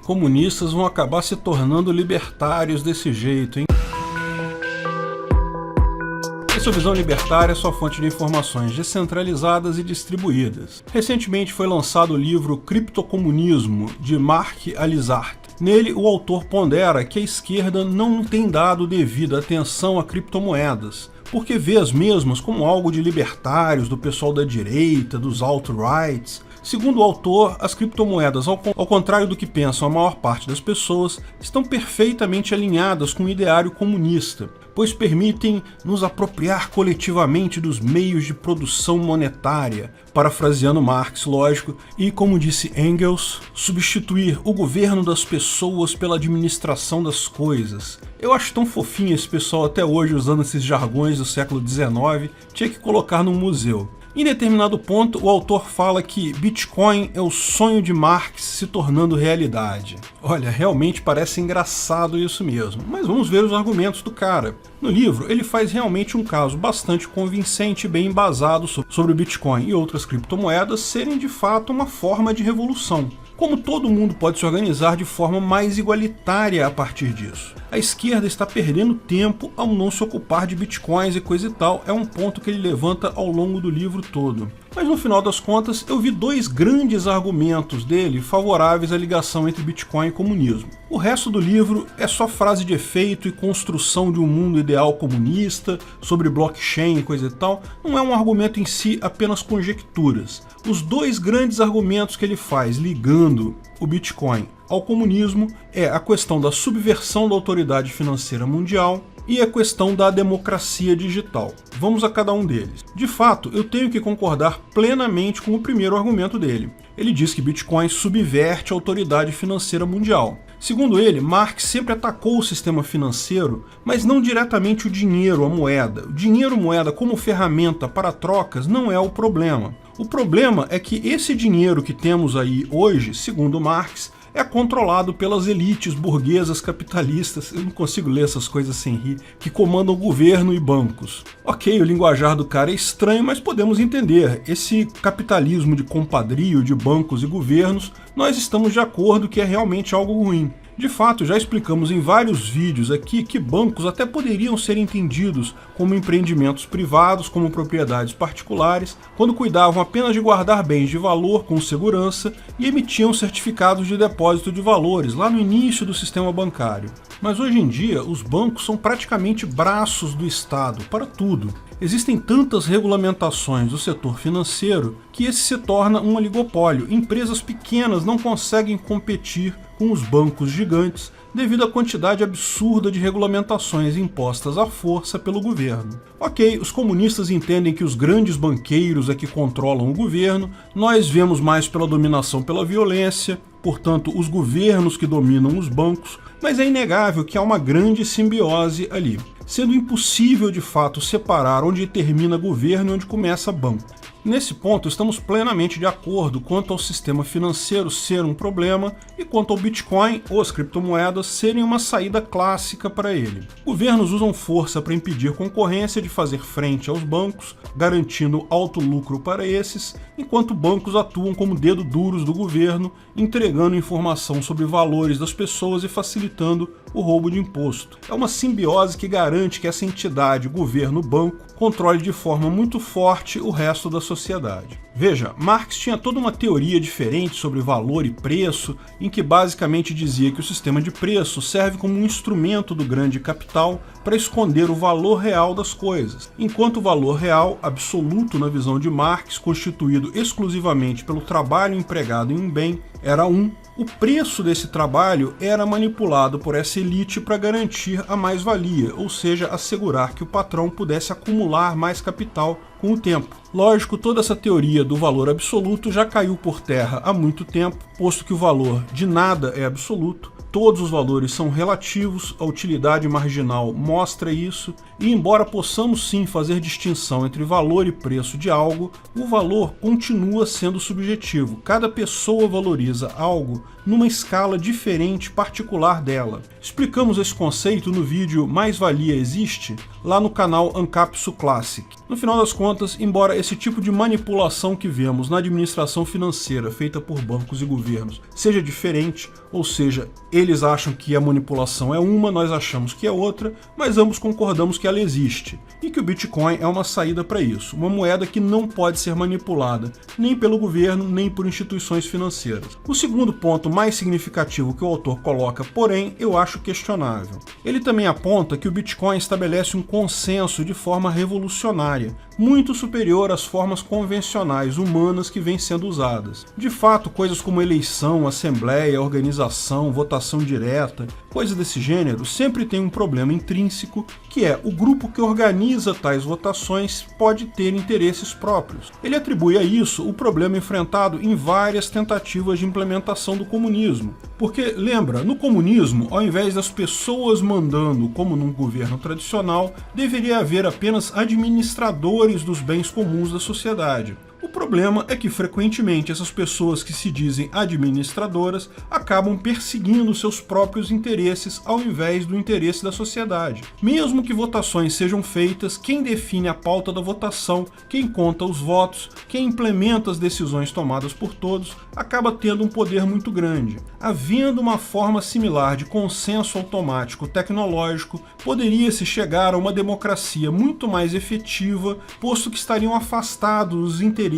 Comunistas vão acabar se tornando libertários desse jeito, hein? Essa visão libertária é sua fonte de informações descentralizadas e distribuídas. Recentemente foi lançado o livro Criptocomunismo, de Mark Alizart. Nele, o autor pondera que a esquerda não tem dado devida atenção a criptomoedas, porque vê as mesmas como algo de libertários, do pessoal da direita, dos alt-rights. Segundo o autor, as criptomoedas, ao contrário do que pensam a maior parte das pessoas, estão perfeitamente alinhadas com o ideário comunista, pois permitem nos apropriar coletivamente dos meios de produção monetária, parafraseando Marx, lógico, e, como disse Engels, substituir o governo das pessoas pela administração das coisas. Eu acho tão fofinho esse pessoal até hoje usando esses jargões do século XIX, tinha que colocar num museu. Em determinado ponto, o autor fala que Bitcoin é o sonho de Marx se tornando realidade. Olha, realmente parece engraçado isso mesmo, mas vamos ver os argumentos do cara. No livro, ele faz realmente um caso bastante convincente e bem embasado sobre o Bitcoin e outras criptomoedas serem de fato uma forma de revolução. Como todo mundo pode se organizar de forma mais igualitária a partir disso. A esquerda está perdendo tempo ao não se ocupar de bitcoins e coisa e tal, é um ponto que ele levanta ao longo do livro todo. Mas no final das contas, eu vi dois grandes argumentos dele favoráveis à ligação entre Bitcoin e comunismo. O resto do livro é só frase de efeito e construção de um mundo ideal comunista, sobre blockchain e coisa e tal, não é um argumento em si, apenas conjecturas. Os dois grandes argumentos que ele faz ligando o Bitcoin ao comunismo é a questão da subversão da autoridade financeira mundial e a questão da democracia digital. Vamos a cada um deles. De fato, eu tenho que concordar plenamente com o primeiro argumento dele. Ele diz que Bitcoin subverte a autoridade financeira mundial. Segundo ele, Marx sempre atacou o sistema financeiro, mas não diretamente o dinheiro, a moeda. O dinheiro-moeda como ferramenta para trocas não é o problema. O problema é que esse dinheiro que temos aí hoje, segundo Marx, é controlado pelas elites burguesas capitalistas, eu não consigo ler essas coisas sem rir, que comandam o governo e bancos. Ok, o linguajar do cara é estranho, mas podemos entender. Esse capitalismo de compadrio de bancos e governos, nós estamos de acordo que é realmente algo ruim. De fato, já explicamos em vários vídeos aqui que bancos até poderiam ser entendidos como empreendimentos privados, como propriedades particulares, quando cuidavam apenas de guardar bens de valor com segurança e emitiam certificados de depósito de valores lá no início do sistema bancário. Mas hoje em dia, os bancos são praticamente braços do Estado para tudo. Existem tantas regulamentações do setor financeiro que esse se torna um oligopólio. Empresas pequenas não conseguem competir com os bancos gigantes devido à quantidade absurda de regulamentações impostas à força pelo governo. Ok, os comunistas entendem que os grandes banqueiros é que controlam o governo, nós vemos mais pela dominação pela violência, portanto os governos que dominam os bancos, mas é inegável que há uma grande simbiose ali, sendo impossível de fato separar onde termina governo e onde começa banco. Nesse ponto, estamos plenamente de acordo quanto ao sistema financeiro ser um problema e quanto ao Bitcoin ou as criptomoedas serem uma saída clássica para ele. Governos usam força para impedir concorrência de fazer frente aos bancos, garantindo alto lucro para esses, enquanto bancos atuam como dedo duros do governo, entregando informação sobre valores das pessoas e facilitando o roubo de imposto. É uma simbiose que garante que essa entidade, governo-banco, controle de forma muito forte o resto da sociedade. Veja, Marx tinha toda uma teoria diferente sobre valor e preço, em que basicamente dizia que o sistema de preço serve como um instrumento do grande capital para esconder o valor real das coisas, enquanto o valor real, absoluto na visão de Marx, constituído exclusivamente pelo trabalho empregado em um bem, era o preço desse trabalho era manipulado por essa elite para garantir a mais-valia, ou seja, assegurar que o patrão pudesse acumular mais capital com o tempo. Lógico, toda essa teoria do valor absoluto já caiu por terra há muito tempo, posto que o valor de nada é absoluto, todos os valores são relativos, a utilidade marginal mostra isso, e embora possamos sim fazer distinção entre valor e preço de algo, o valor continua sendo subjetivo. Cada pessoa valoriza algo numa escala diferente particular dela. Explicamos esse conceito no vídeo Mais-Valia Existe? Lá no canal Ancapsu Classic. No final das contas, embora esse tipo de manipulação que vemos na administração financeira feita por bancos e governos seja diferente, ou seja, eles acham que a manipulação é uma, nós achamos que é outra, mas ambos concordamos que ela existe, e que o Bitcoin é uma saída para isso, uma moeda que não pode ser manipulada, nem pelo governo, nem por instituições financeiras. O segundo ponto mais significativo que o autor coloca, porém, eu acho questionável. Ele também aponta que o Bitcoin estabelece um consenso de forma revolucionária, muito superior às formas convencionais humanas que vêm sendo usadas. De fato, coisas como eleição, assembleia, organização, votação direta, coisas desse gênero, sempre tem um problema intrínseco, que é o grupo que organiza tais votações pode ter interesses próprios. Ele atribui a isso o problema enfrentado em várias tentativas de implementação do comunismo. Porque, lembra, no comunismo, ao invés das pessoas mandando como num governo tradicional, deveria haver apenas administradores dos bens comuns da sociedade. O problema é que, frequentemente, essas pessoas que se dizem administradoras acabam perseguindo seus próprios interesses ao invés do interesse da sociedade. Mesmo que votações sejam feitas, quem define a pauta da votação, quem conta os votos, quem implementa as decisões tomadas por todos, acaba tendo um poder muito grande. Havendo uma forma similar de consenso automático tecnológico, poderia-se chegar a uma democracia muito mais efetiva, posto que estariam afastados os interesses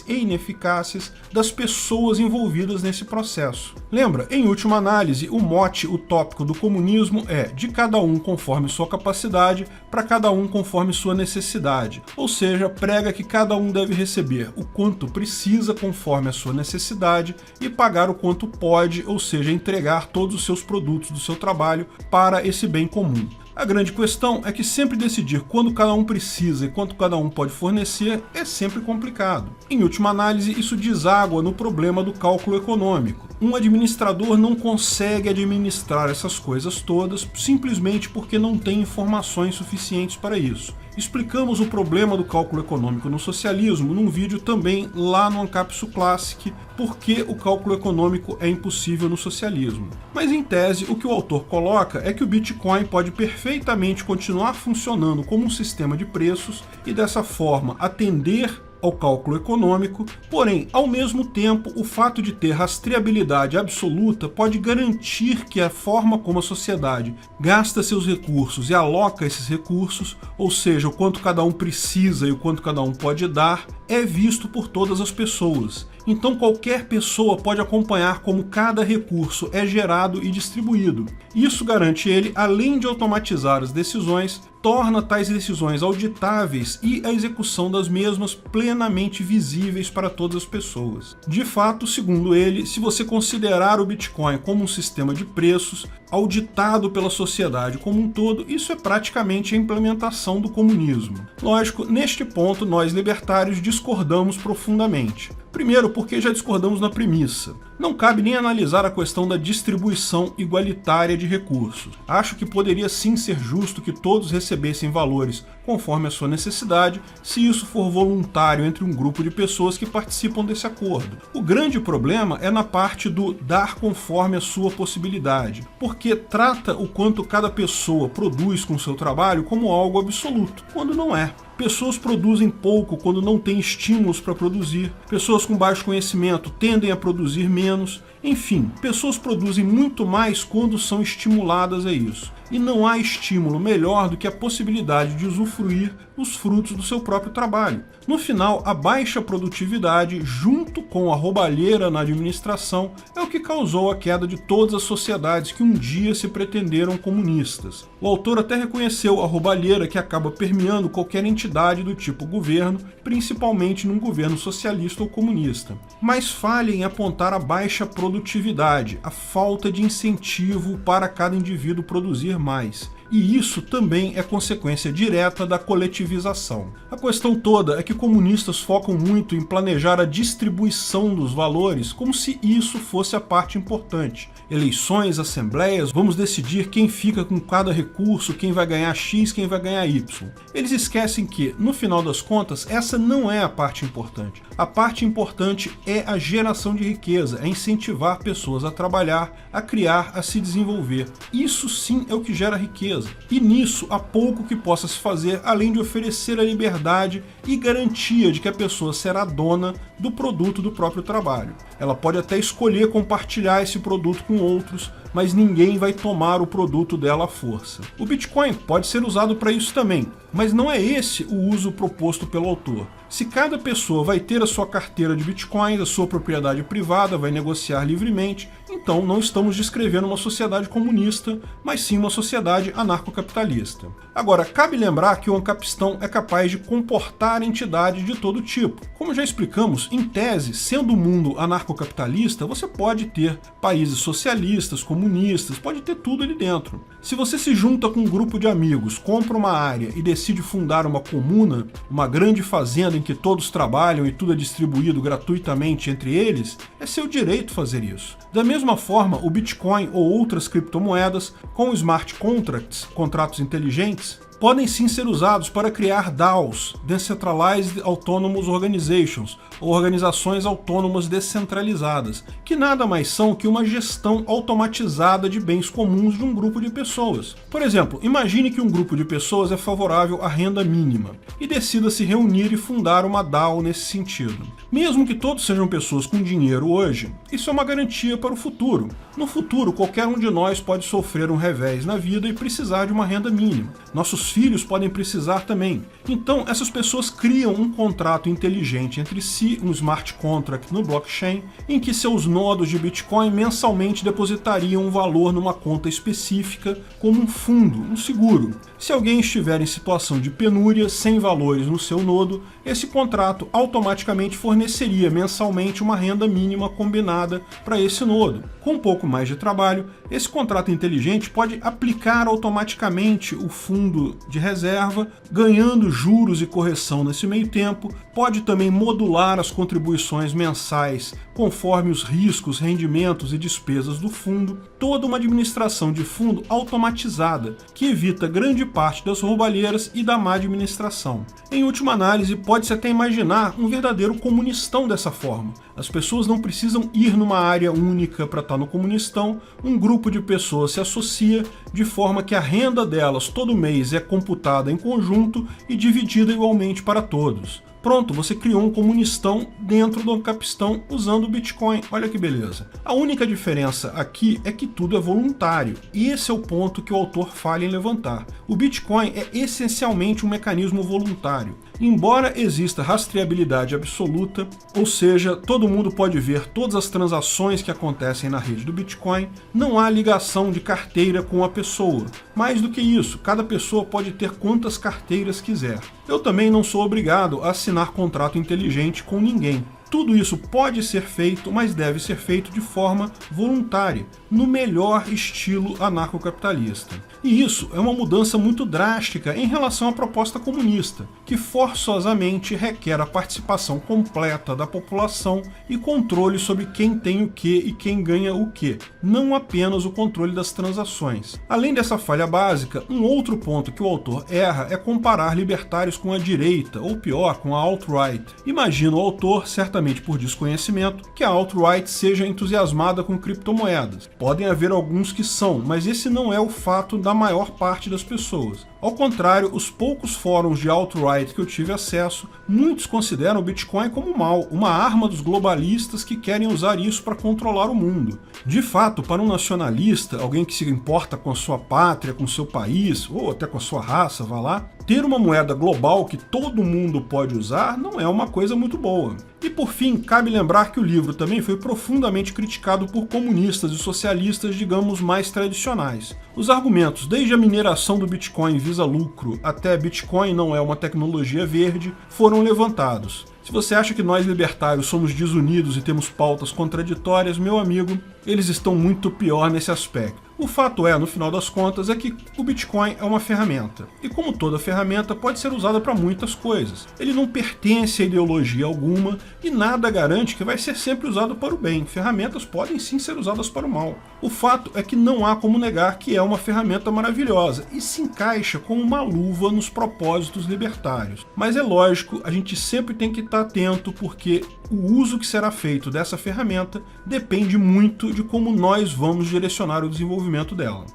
e ineficácias das pessoas envolvidas nesse processo. Lembra, em última análise, o mote utópico do comunismo é de cada um conforme sua capacidade, para cada um conforme sua necessidade, ou seja, prega que cada um deve receber o quanto precisa conforme a sua necessidade e pagar o quanto pode, ou seja, entregar todos os seus produtos do seu trabalho para esse bem comum. A grande questão é que sempre decidir quando cada um precisa e quanto cada um pode fornecer é sempre complicado. Em última análise, isso deságua no problema do cálculo econômico. Um administrador não consegue administrar essas coisas todas simplesmente porque não tem informações suficientes para isso. Explicamos o problema do cálculo econômico no socialismo num vídeo também lá no Ancapsu Classic, porque o cálculo econômico é impossível no socialismo. Mas em tese, o que o autor coloca é que o Bitcoin pode perfeitamente continuar funcionando como um sistema de preços e dessa forma atender ao cálculo econômico, porém, ao mesmo tempo, o fato de ter rastreabilidade absoluta pode garantir que a forma como a sociedade gasta seus recursos e aloca esses recursos, ou seja, o quanto cada um precisa e o quanto cada um pode dar, é visto por todas as pessoas. Então qualquer pessoa pode acompanhar como cada recurso é gerado e distribuído. Isso garante ele, além de automatizar as decisões, torna tais decisões auditáveis e a execução das mesmas plenamente visíveis para todas as pessoas. De fato, segundo ele, se você considerar o Bitcoin como um sistema de preços, auditado pela sociedade como um todo, isso é praticamente a implementação do comunismo. Lógico, neste ponto nós libertários discordamos profundamente. Primeiro, porque já discordamos na premissa. Não cabe nem analisar a questão da distribuição igualitária de recursos. Acho que poderia sim ser justo que todos recebessem valores conforme a sua necessidade, se isso for voluntário entre um grupo de pessoas que participam desse acordo. O grande problema é na parte do dar conforme a sua possibilidade, porque trata o quanto cada pessoa produz com seu trabalho como algo absoluto, quando não é. Pessoas produzem pouco quando não têm estímulos para produzir, pessoas com baixo conhecimento tendem a produzir menos, enfim, pessoas produzem muito mais quando são estimuladas a isso. E não há estímulo melhor do que a possibilidade de usufruir os frutos do seu próprio trabalho. No final, a baixa produtividade, junto com a roubalheira na administração, é o que causou a queda de todas as sociedades que um dia se pretenderam comunistas. O autor até reconheceu a roubalheira que acaba permeando qualquer entidade do tipo governo, principalmente num governo socialista ou comunista. Mas falha em apontar a baixa produtividade, a falta de incentivo para cada indivíduo produzir mais. e isso também é consequência direta da coletivização. A questão toda é que comunistas focam muito em planejar a distribuição dos valores como se isso fosse a parte importante. Eleições, assembleias, vamos decidir quem fica com cada recurso, quem vai ganhar X, quem vai ganhar Y. Eles esquecem que, no final das contas, essa não é a parte importante. A parte importante é a geração de riqueza, é incentivar pessoas a trabalhar, a criar, a se desenvolver. Isso sim é o que gera riqueza. E nisso há pouco que possa se fazer além de oferecer a liberdade e garantia de que a pessoa será dona do produto do próprio trabalho. Ela pode até escolher compartilhar esse produto com outros, mas ninguém vai tomar o produto dela à força. O Bitcoin pode ser usado para isso também, mas não é esse o uso proposto pelo autor. Se cada pessoa vai ter a sua carteira de Bitcoin, a sua propriedade privada, vai negociar livremente, então não estamos descrevendo uma sociedade comunista, mas sim uma sociedade anarcocapitalista. Agora, cabe lembrar que o ancapistão é capaz de comportar entidades de todo tipo. Como já explicamos, em tese, sendo o mundo anarcocapitalista, você pode ter países socialistas, comunistas, pode ter tudo ali dentro. Se você se junta com um grupo de amigos, compra uma área e decide fundar uma comuna, uma grande fazenda em que todos trabalham e tudo é distribuído gratuitamente entre eles, é seu direito fazer isso. Da mesma forma, o Bitcoin ou outras criptomoedas, com smart contracts, contratos inteligentes, podem sim ser usados para criar DAOs, Decentralized Autonomous Organizations, ou organizações autônomas descentralizadas, que nada mais são que uma gestão automatizada de bens comuns de um grupo de pessoas. Por exemplo, imagine que um grupo de pessoas é favorável à renda mínima e decida se reunir e fundar uma DAO nesse sentido. Mesmo que todos sejam pessoas com dinheiro hoje, isso é uma garantia para o futuro. No futuro, qualquer um de nós pode sofrer um revés na vida e precisar de uma renda mínima. Nossos filhos podem precisar também. Então, essas pessoas criam um contrato inteligente entre si, um smart contract no blockchain, em que seus nodos de Bitcoin mensalmente depositariam um valor numa conta específica, como um fundo, um seguro. Se alguém estiver em situação de penúria, sem valores no seu nodo, esse contrato automaticamente forneceria mensalmente uma renda mínima combinada para esse nodo. Com um pouco mais de trabalho, esse contrato inteligente pode aplicar automaticamente o fundo de reserva, ganhando juros e correção nesse meio tempo, pode também modular as contribuições mensais conforme os riscos, rendimentos e despesas do fundo, toda uma administração de fundo automatizada, que evita grande parte das roubalheiras e da má administração. Em última análise, pode-se até imaginar um verdadeiro comunistão dessa forma. As pessoas não precisam ir numa área única para estar no comunistão, um grupo de pessoas se associa de forma que a renda delas todo mês é computada em conjunto e dividida igualmente para todos. Pronto, você criou um comunistão dentro do ancapistão usando o Bitcoin. Olha que beleza. A única diferença aqui é que tudo é voluntário. E esse é o ponto que o autor falha em levantar. O Bitcoin é essencialmente um mecanismo voluntário. Embora exista rastreabilidade absoluta, ou seja, todo mundo pode ver todas as transações que acontecem na rede do Bitcoin, não há ligação de carteira com a pessoa. Mais do que isso, cada pessoa pode ter quantas carteiras quiser. Eu também não sou obrigado a assinar contrato inteligente com ninguém. Tudo isso pode ser feito, mas deve ser feito de forma voluntária, no melhor estilo anarcocapitalista. E isso é uma mudança muito drástica em relação à proposta comunista, que forçosamente requer a participação completa da população e controle sobre quem tem o que e quem ganha o que, não apenas o controle das transações. Além dessa falha básica, um outro ponto que o autor erra é comparar libertários com a direita, ou pior, com a alt-right. Imagina o autor, certamente por desconhecimento, que a alt-right seja entusiasmada com criptomoedas. Podem haver alguns que são, mas esse não é o fato da maior parte das pessoas. Ao contrário, os poucos fóruns de alt-right que eu tive acesso, muitos consideram o Bitcoin como mal, uma arma dos globalistas que querem usar isso para controlar o mundo. De fato, para um nacionalista, alguém que se importa com a sua pátria, com o seu país, ou até com a sua raça, vá lá, ter uma moeda global que todo mundo pode usar não é uma coisa muito boa. E por fim, cabe lembrar que o livro também foi profundamente criticado por comunistas e socialistas, digamos, mais tradicionais. Os argumentos, desde a mineração do Bitcoin visa lucro até Bitcoin não é uma tecnologia verde, foram levantados. Se você acha que nós libertários somos desunidos e temos pautas contraditórias, meu amigo, eles estão muito pior nesse aspecto. O fato é, no final das contas, é que o Bitcoin é uma ferramenta. E como toda ferramenta, pode ser usada para muitas coisas. Ele não pertence a ideologia alguma e nada garante que vai ser sempre usado para o bem. Ferramentas podem sim ser usadas para o mal. O fato é que não há como negar que é uma ferramenta maravilhosa e se encaixa como uma luva nos propósitos libertários. Mas é lógico, a gente sempre tem que estar atento porque o uso que será feito dessa ferramenta depende muito de como nós vamos direcionar o desenvolvimento dela.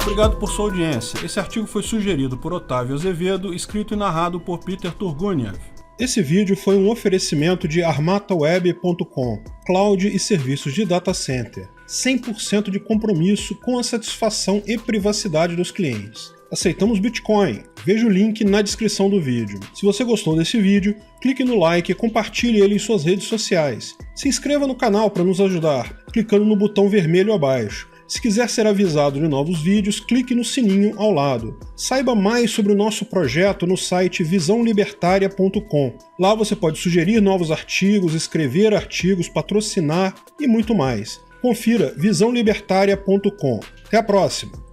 Obrigado por sua audiência. Esse artigo foi sugerido por Otávio Azevedo, escrito e narrado por Peter Turguniev. Esse vídeo foi um oferecimento de armataweb.com, cloud e serviços de data center, 100% de compromisso com a satisfação e privacidade dos clientes. Aceitamos Bitcoin. Veja o link na descrição do vídeo. Se você gostou desse vídeo, clique no like e compartilhe ele em suas redes sociais. Se inscreva no canal para nos ajudar, clicando no botão vermelho abaixo. Se quiser ser avisado de novos vídeos, clique no sininho ao lado. Saiba mais sobre o nosso projeto no site visãolibertaria.com. Lá você pode sugerir novos artigos, escrever artigos, patrocinar e muito mais. Confira visãolibertaria.com. Até a próxima!